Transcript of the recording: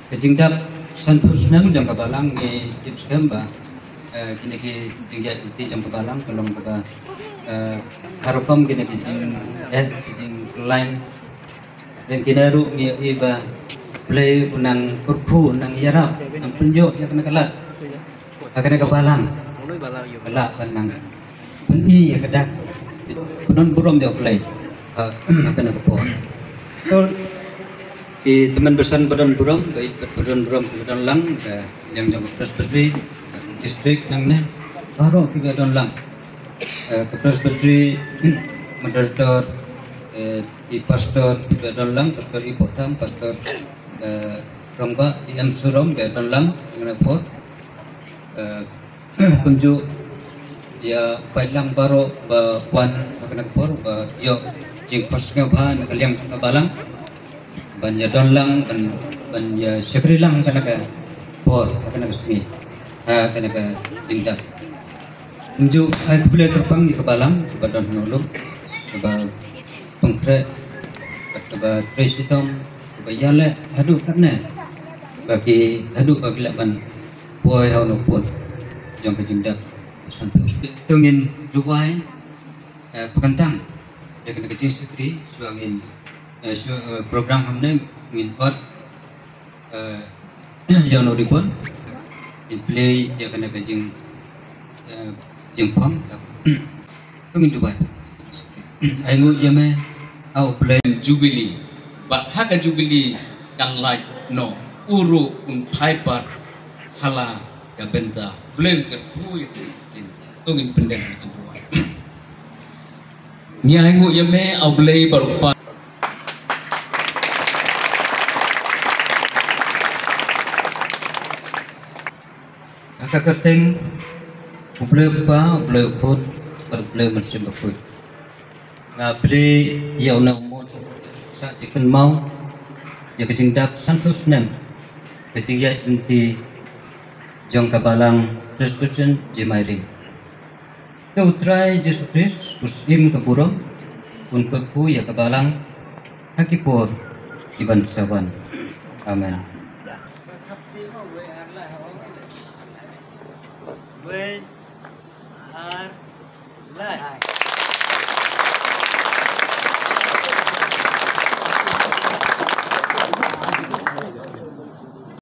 kejingdap sanpus nam jang kabalang ni tips kamba kini ki jingja ti jang kabalang kalong kaba harukom kini ki jing line dan kinaru ni iba play nang kurku nang yarap nang penjo yang kena kalat kena kabalang kalat nang peni ya kedak penon burom dia play kena kepo so di teman besar badan burom baik badan burom badan lang yang jam presbytery distrik nang ne baru kita badan lang ke presbytery moderator di pastor badan lang pastor ipotam pastor romba di amsurom badan lang dengan pot kunju dia pailang baru wan kena kepor yo jing pasnya ban kaliam kabalang ban ya don lang ban ya sekri lang kena ka por kena ka sini kena ka jingda kunju ai boleh terbang di kabalang ke badan nolong ke pengkre ke tresitom ke yale hadu karena bagi hadu bagi laban boy hau no pun jong ke jingda tungin duai pekantang dia kena kecil sekali suangin program hamne ngin pot yang no ribon in play dia kena kejing jengpam tungin duai aingu yame au play jubilee but haka jubilee kan like no uru un piper hala ya benta blame ke puy tungin pendek itu dua nyangu yame au blay barupa agak keteng blay pa blay put blay mesin bakut ngabli ya una umur sa chicken mau ya kejing dap santus nem kejing ya inti jong kabalang presbyterian jemairing kau try Jesus usim keburung untuk ku ya kabalang hakipur iban sawan amen.